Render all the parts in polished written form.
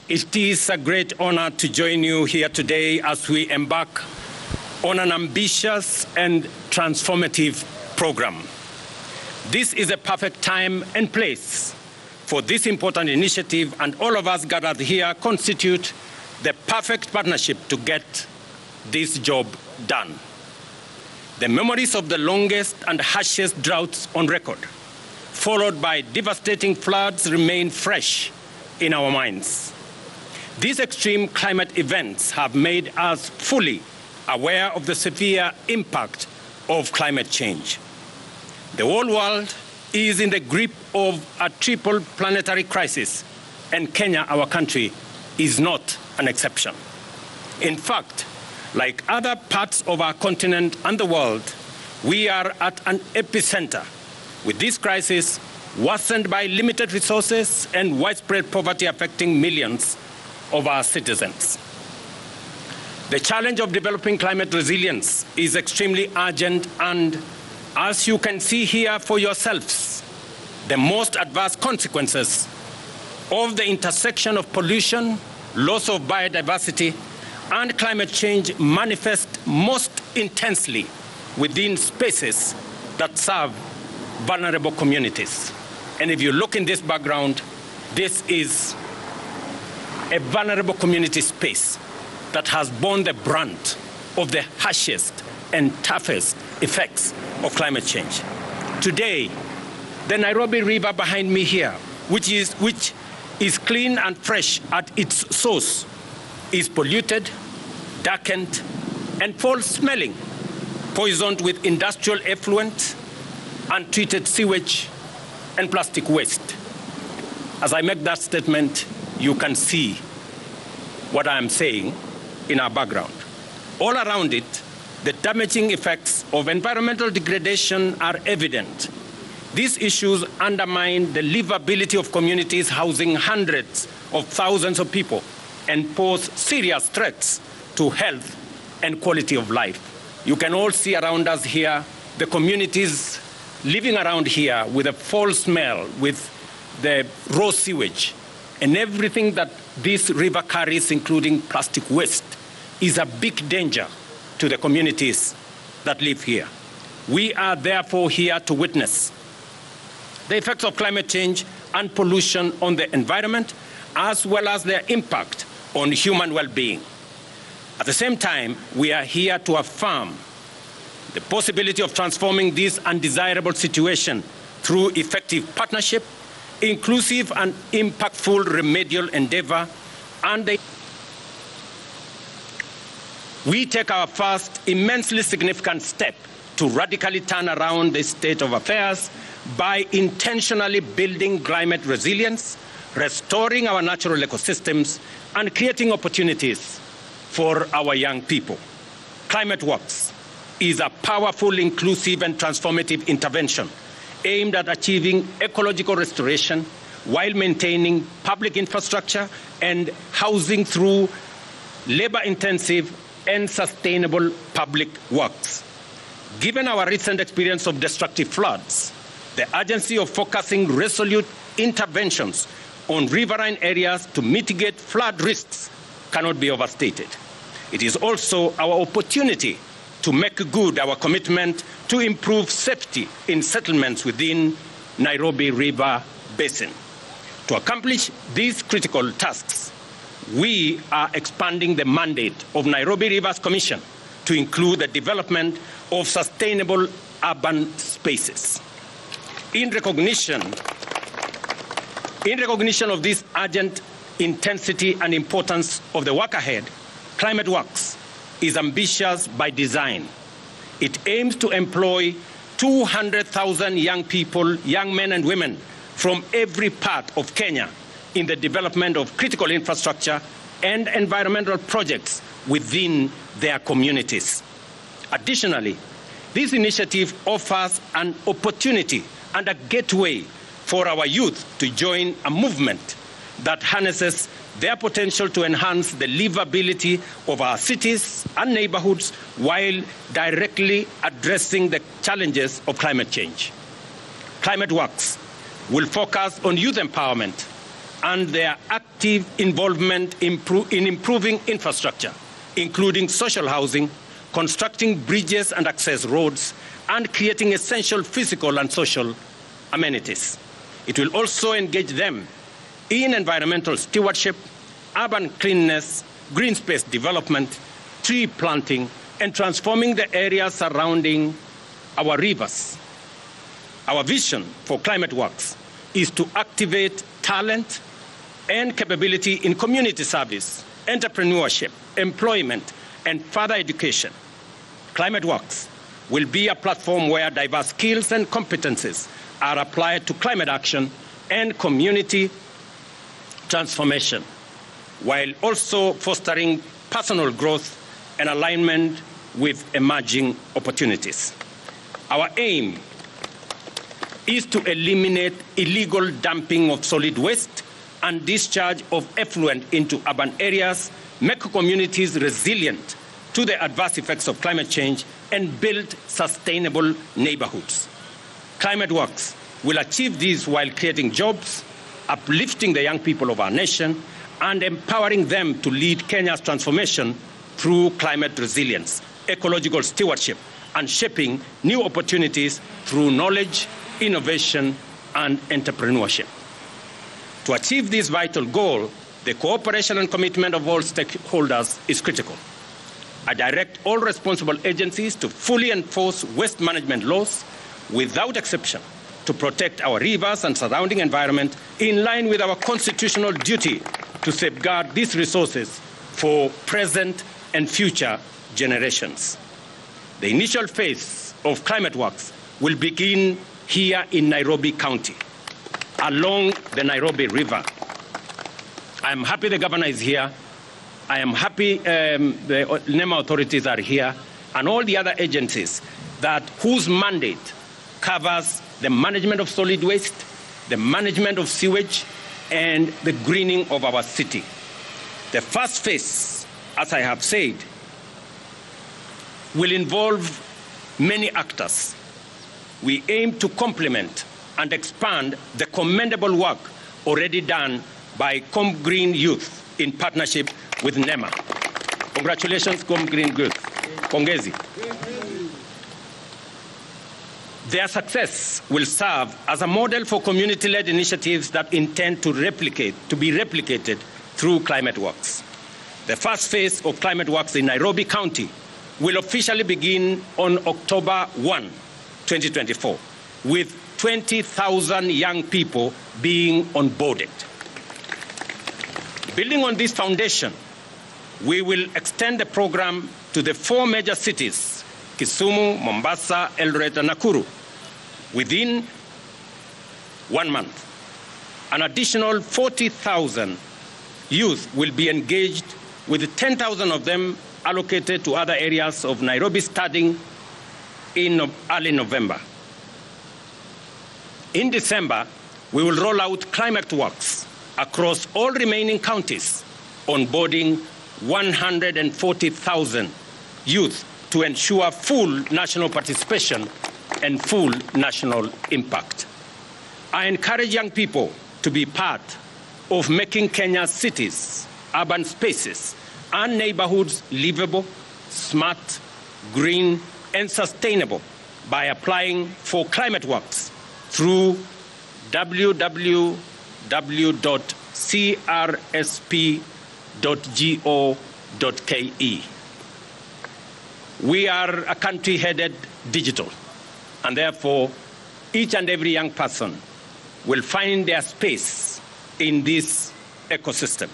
It is a great honor to join you here today as we embark on an ambitious and transformative program. This is a perfect time and place for this important initiative, and all of us gathered here constitute the perfect partnership to get this job done. The memories of the longest and harshest droughts on record, followed by devastating floods, remain fresh in our minds. These extreme climate events have made us fully aware of the severe impact of climate change. The whole world is in the grip of a triple planetary crisis, and Kenya, our country, is not an exception. In fact, like other parts of our continent and the world, we are at an epicenter, with this crisis worsened by limited resources and widespread poverty affecting millions of our citizens. The challenge of developing climate resilience is extremely urgent, and as you can see here for yourselves, the most adverse consequences of the intersection of pollution, loss of biodiversity, and climate change manifest most intensely within spaces that serve vulnerable communities. And if you look in this background, this is a vulnerable community space that has borne the brunt of the harshest and toughest effects of climate change. Today, the Nairobi River behind me here, which is clean and fresh at its source, is polluted, darkened, and foul-smelling, poisoned with industrial effluent, untreated sewage, and plastic waste. As I make that statement, you can see what I am saying in our background. All around it, the damaging effects of environmental degradation are evident. These issues undermine the livability of communities housing hundreds of thousands of people and pose serious threats to health and quality of life. You can all see around us here the communities living around here with a foul smell, with the raw sewage, and everything that this river carries, including plastic waste, is a big danger to the communities that live here. We are therefore here to witness the effects of climate change and pollution on the environment, as well as their impact on human well-being. At the same time, we are here to affirm the possibility of transforming this undesirable situation through effective partnership, inclusive and impactful remedial endeavor, and we take our first immensely significant step to radically turn around this state of affairs by intentionally building climate resilience, restoring our natural ecosystems, and creating opportunities for our young people. Climate Works is a powerful, inclusive, and transformative intervention aimed at achieving ecological restoration while maintaining public infrastructure and housing through labor-intensive and sustainable public works. Given our recent experience of destructive floods, the urgency of focusing resolute interventions on riverine areas to mitigate flood risks cannot be overstated. It is also our opportunity to make good our commitment to improve safety in settlements within Nairobi River Basin. To accomplish these critical tasks, we are expanding the mandate of Nairobi Rivers Commission to include the development of sustainable urban spaces. In recognition of this urgent intensity and importance of the work ahead, Climate Works is ambitious by design. It aims to employ 200,000 young people, young men and women from every part of Kenya in the development of critical infrastructure and environmental projects within their communities. Additionally, this initiative offers an opportunity and a gateway for our youth to join a movement that harnesses their potential to enhance the livability of our cities and neighborhoods while directly addressing the challenges of climate change. Climate Works will focus on youth empowerment, and their active involvement in improving infrastructure, including social housing, constructing bridges and access roads, and creating essential physical and social amenities. It will also engage them in environmental stewardship, urban cleanliness, green space development, tree planting, and transforming the areas surrounding our rivers. Our vision for Climate Works is to activate talent and capability in community service, entrepreneurship, employment, and further education. Climate Works will be a platform where diverse skills and competencies are applied to climate action and community transformation, while also fostering personal growth and alignment with emerging opportunities. Our aim is to eliminate illegal dumping of solid waste and discharge of effluent into urban areas, make communities resilient to the adverse effects of climate change, and build sustainable neighborhoods. Climate Works will achieve this while creating jobs, uplifting the young people of our nation, and empowering them to lead Kenya's transformation through climate resilience, ecological stewardship, and shaping new opportunities through knowledge, innovation, and entrepreneurship. To achieve this vital goal, the cooperation and commitment of all stakeholders is critical. I direct all responsible agencies to fully enforce waste management laws without exception to protect our rivers and surrounding environment in line with our constitutional duty to safeguard these resources for present and future generations. The initial phase of Climate Works will begin here in Nairobi County, along the Nairobi River. I am happy the governor is here. I am happy the NEMA authorities are here, and all the other agencies whose mandate covers the management of solid waste, the management of sewage, and the greening of our city. The first phase, as I have said, will involve many actors. We aim to complement and expand the commendable work already done by Com Green Youth in partnership with NEMA. Congratulations, Com Green Youth. Pongezi. Their success will serve as a model for community-led initiatives that intend to be replicated through Climate Works. The first phase of Climate Works in Nairobi County will officially begin on October 1, 2024, with 20,000 young people being onboarded. Building on this foundation, we will extend the program to the 4 major cities, Kisumu, Mombasa, Eldoret, and Nakuru, within 1 month. An additional 40,000 youth will be engaged, with 10,000 of them allocated to other areas of Nairobi starting in early November. In December, we will roll out Climate Works across all remaining counties, onboarding 140,000 youth to ensure full national participation and full national impact. I encourage young people to be part of making Kenya's cities, urban spaces, and neighborhoods livable, smart, green, and sustainable by applying for Climate Works through www.crsp.go.ke. We are a country headed digital, and therefore each and every young person will find their space in this ecosystem.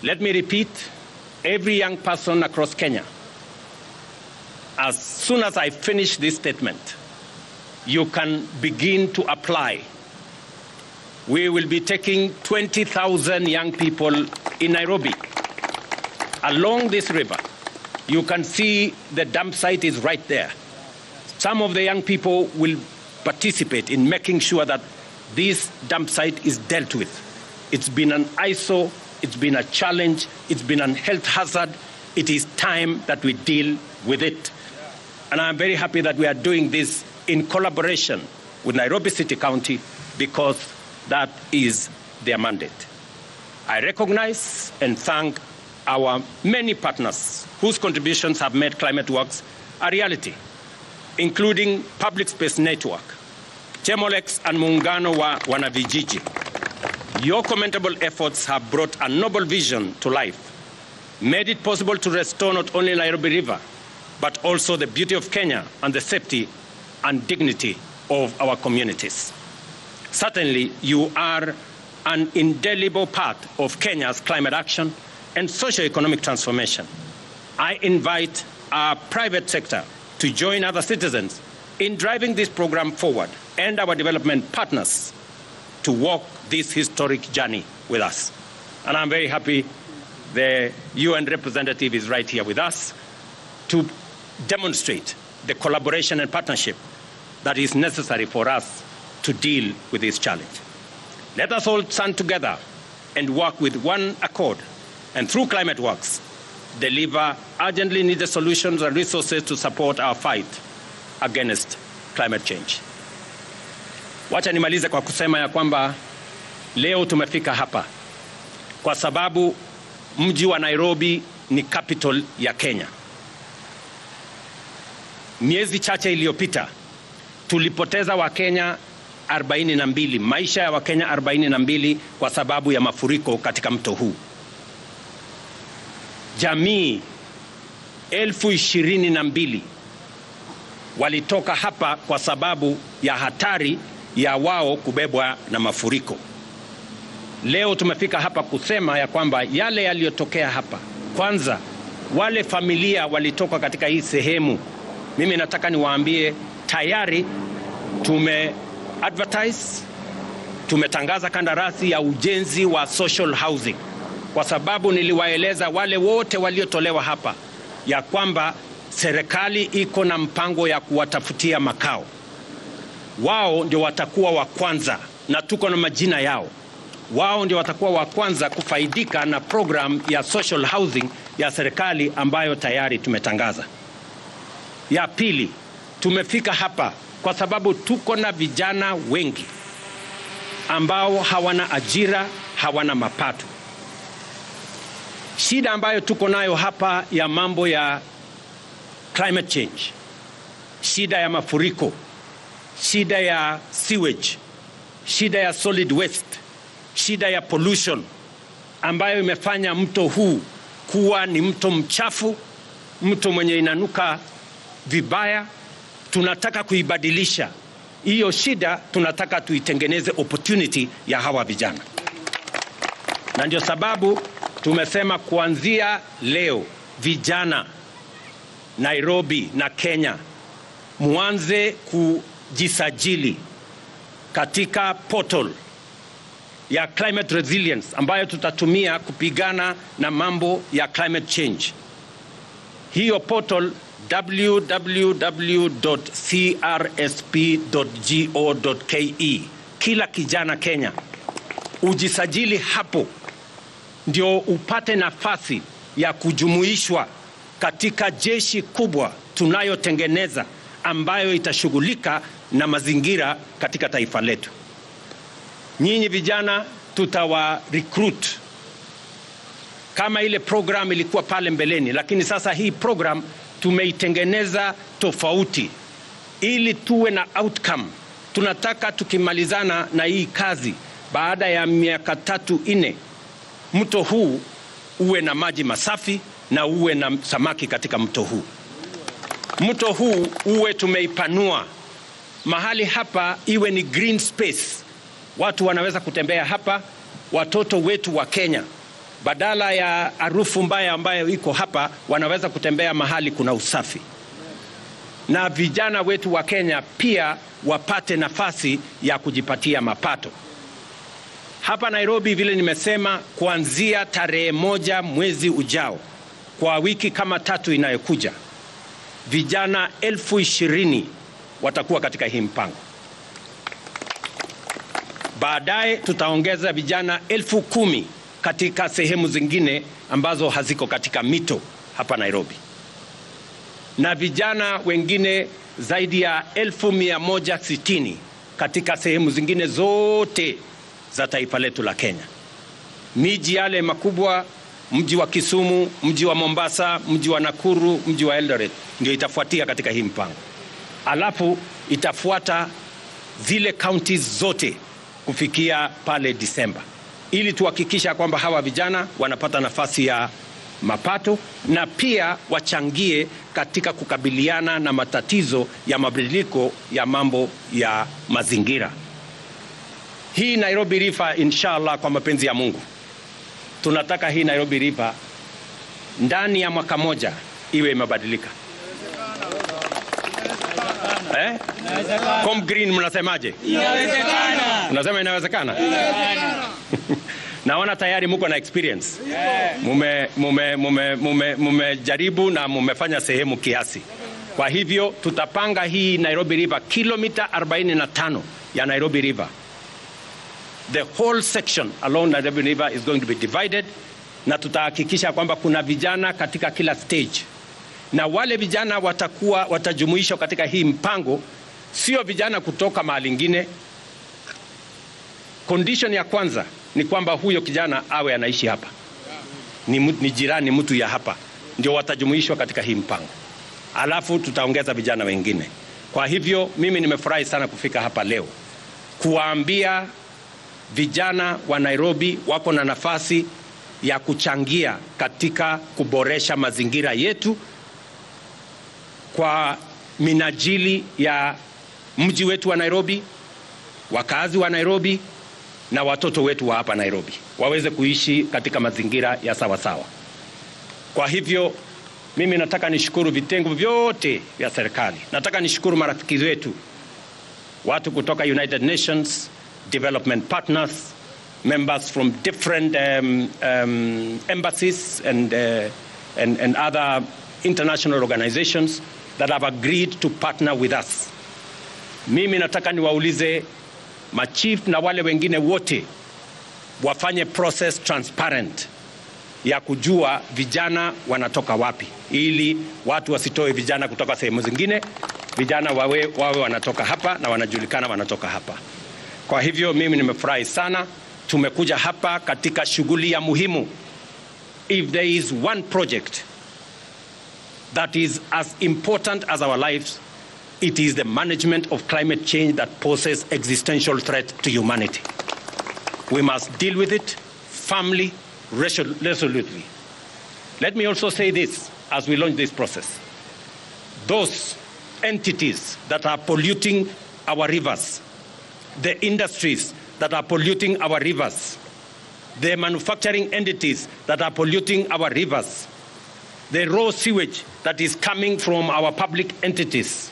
Let me repeat, every young person across Kenya, as soon as I finish this statement, you can begin to apply. We will be taking 20,000 young people in Nairobi along this river. You can see the dump site is right there. Some of the young people will participate in making sure that this dump site is dealt with. It's been an eyesore, it's been a challenge, it's been a health hazard. It is time that we deal with it. And I'm very happy that we are doing this in collaboration with Nairobi City County, because that is their mandate. I recognize and thank our many partners whose contributions have made climate works a reality, including Public Space Network, Chemolex and Muungano wa Wanavijiji. Your commendable efforts have brought a noble vision to life, made it possible to restore not only Nairobi River, but also the beauty of Kenya and the safety and dignity of our communities. Certainly, you are an indelible part of Kenya's climate action and socio-economic transformation. I invite our private sector to join other citizens in driving this program forward and our development partners to walk this historic journey with us. And I'm very happy the UN representative is right here with us to demonstrate the collaboration and partnership that is necessary for us to deal with this challenge. Let us all stand together and work with one accord, and through Climate Works, deliver urgently needed solutions and resources to support our fight against climate change. Wacha nimalize kwa kusema ya kwamba leo tumefika hapa kwa sababu mji wa Nairobi ni capital ya Kenya. Miezi chache iliyopita tulipoteza Wakenya 42, maisha ya Wakenya 42 kwa sababu ya mafuriko katika mto huu. Jamii 22,000 walitoka hapa kwa sababu ya hatari ya wao kubebwa na mafuriko. Leo tumefika hapa kusema ya kwamba yale yaliyotokea hapa, kwanza wale familia walitoka katika hii sehemu, mimi nataka niwaambie tayari tumetangaza kandarasi ya ujenzi wa social housing, kwa sababu niliwaeleza wale wote waliotolewa hapa ya kwamba serikali iko na mpango ya kuwatafutia makao. Wao ndio watakuwa wa kwanza, na tuko na majina yao. Wao ndio watakuwa wa kwanza kufaidika na program ya social housing ya serikali ambayo tayari tumetangaza. Ya pili, tumefika hapa kwa sababu tuko na vijana wengi ambao hawana ajira, hawana mapato. Shida ambayo tuko nayo hapa ya mambo ya climate change, shida ya mafuriko, shida ya sewage, shida ya solid waste, shida ya pollution ambayo imefanya mto huu kuwa ni mto mchafu, mto mwenye inanuka vibaya. Tunataka kuibadilisha hiyo shida, tunataka tuitengeneze opportunity ya hawa vijana. Na ndio sababu tumesema kuanzia leo vijana Nairobi na Kenya muanze kujisajili katika portal ya climate resilience ambayo tutatumia kupigana na mambo ya climate change. Hiyo portal www.crsp.go.ke. Kila kijana Kenya ujisajili hapo ndio upate nafasi ya kujumuishwa katika jeshi kubwa tunayotengeneza ambayo itashughulika na mazingira katika taifa letu. Nyinyi vijana tutawa recruit kama ile program ilikuwa pale mbeleni, lakini sasa hii program tumeitengeneza tofauti ili tuwe na outcome. Tunataka tukimalizana na hii kazi baada ya miaka 3-4 mto huu uwe na maji masafi na uwe na samaki katika mto huu. Mto huu uwe tumeipanua mahali hapa iwe ni green space. Watu wanaweza kutembea hapa, watoto wetu wa Kenya badala ya harufu mbaya ambayo iko hapa wanaweza kutembea mahali kuna usafi. Na vijana wetu wa Kenya pia wapate nafasi ya kujipatia mapato. Hapa Nairobi vile nimesema, kuanzia tarehe 1 mwezi ujao, kwa wiki kama 3 inayokuja, vijana 20,000 watakuwa katika hii mpango. Baadaye tutaongeza vijana 10,000 katika sehemu zingine ambazo haziko katika mito hapa Nairobi, na vijana wengine zaidi ya 160,000 katika sehemu zingine zote za taifa letu la Kenya. Miji yale makubwa, mji wa Kisumu, mji wa Mombasa, mji wa Nakuru, mji wa Eldoret ndio itafuatia katika hii mpango. Alafu itafuata zile counties zote kufikia pale Disemba, ili tuhakikisha kwamba hawa vijana wanapata nafasi ya mapato na pia wachangie katika kukabiliana na matatizo ya mabadiliko ya mambo ya mazingira. Hii Nairobi River, inshallah, kwa mapenzi ya Mungu, tunataka hii Nairobi River ndani ya mwaka moja iwe imebadilika. Com Green mnasemaje? Inawezekana. Unasema inawezekana? Naona tayari mko na experience. Mumejaribu na mumefanya sehemu kiasi. Kwa hivyo tutapanga hii Nairobi River kilomita 45 ya Nairobi River. The whole section along Nairobi River is going to be divided, na tutahakikisha kwamba kuna vijana katika kila stage. Na wale vijana watajumuishwa katika hii mpango, sio vijana kutoka mahali ingine. Condition ya kwanza ni kwamba huyo kijana awe anaishi hapa, ni jirani, mtu ya hapa, ndio watajumuishwa katika hii mpango. Alafu tutaongeza vijana wengine. Kwa hivyo mimi nimefurahi sana kufika hapa leo kuwaambia vijana wa Nairobi wako na nafasi ya kuchangia katika kuboresha mazingira yetu kwa minajili ya mji wetu wa Nairobi, wakazi wa Nairobi na watoto wetu wa hapa Nairobi waweze kuishi katika mazingira ya sawa sawa. Kwa hivyo mimi nataka nishukuru vitengo vyote vya serikali. Nataka nishukuru marafiki wetu, watu kutoka United Nations, development partners, members from different embassies and other international organizations that have agreed to partner with us. Mimi nataka niwaulize machief na wale wengine wote wafanye process transparent ya kujua vijana wanatoka wapi, ili watu wasitoe vijana kutoka sehemu zingine. Vijana wawe wanatoka hapa na wanajulikana wanatoka hapa. Kwa hivyo mimi nimefurahi sana. Tumekuja hapa katika shughuli ya muhimu. If there is one project that is as important as our lives, it is the management of climate change that poses existential threat to humanity. We must deal with it firmly, resolutely. Let me also say this as we launch this process. Those entities that are polluting our rivers, the industries that are polluting our rivers, the manufacturing entities that are polluting our rivers, the raw sewage that is coming from our public entities,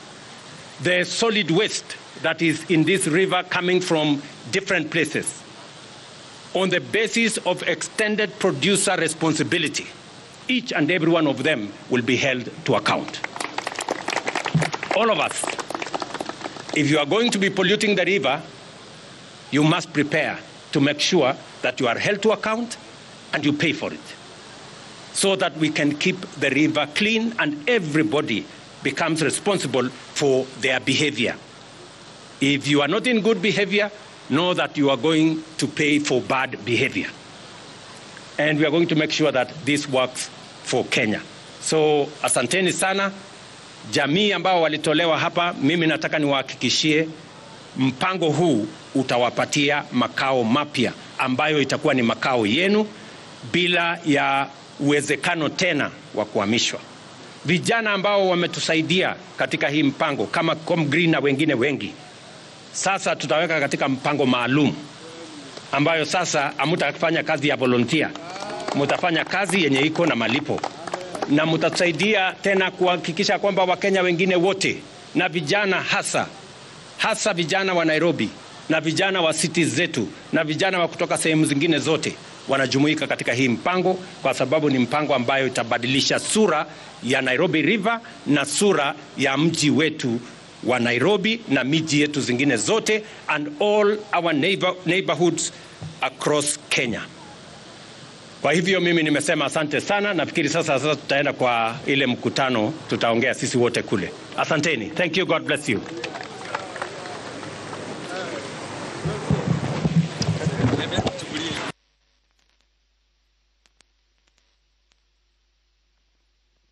the solid waste that is in this river coming from different places, on the basis of extended producer responsibility, each and every one of them will be held to account. All of us. If you are going to be polluting the river, you must prepare to make sure that you are held to account and you pay for it, so that we can keep the river clean and everybody becomes responsible for their behavior. If you are not in good behavior, know that you are going to pay for bad behavior. And we are going to make sure that this works for Kenya. So asanteni sana. Jamii ambao walitolewa hapa, mimi nataka niwahakikishie mpango huu utawapatia makao mapya ambayo itakuwa ni makao yenu bila ya uwezekano tena wa kuhamishwa. Vijana ambao wametusaidia katika hii mpango kama Com Green na wengine wengi, sasa tutaweka katika mpango maalum ambayo sasa hamtafanya kazi ya volunteer, mtafanya kazi yenye iko na malipo, na mtasaidia tena kuhakikisha kwamba Wakenya wengine wote na vijana hasa vijana wa Nairobi na vijana wa cities zetu na vijana wa kutoka sehemu zingine zote wanajumuika katika hii mpango, kwa sababu ni mpango ambayo itabadilisha sura ya Nairobi River na sura ya mji wetu wa Nairobi na miji yetu zingine zote and all our neighborhoods across Kenya. Kwa hivyo mimi nimesema asante sana. Nafikiri sasa tutaenda kwa ile mkutano, tutaongea sisi wote kule. Asanteni. Thank you. God bless you.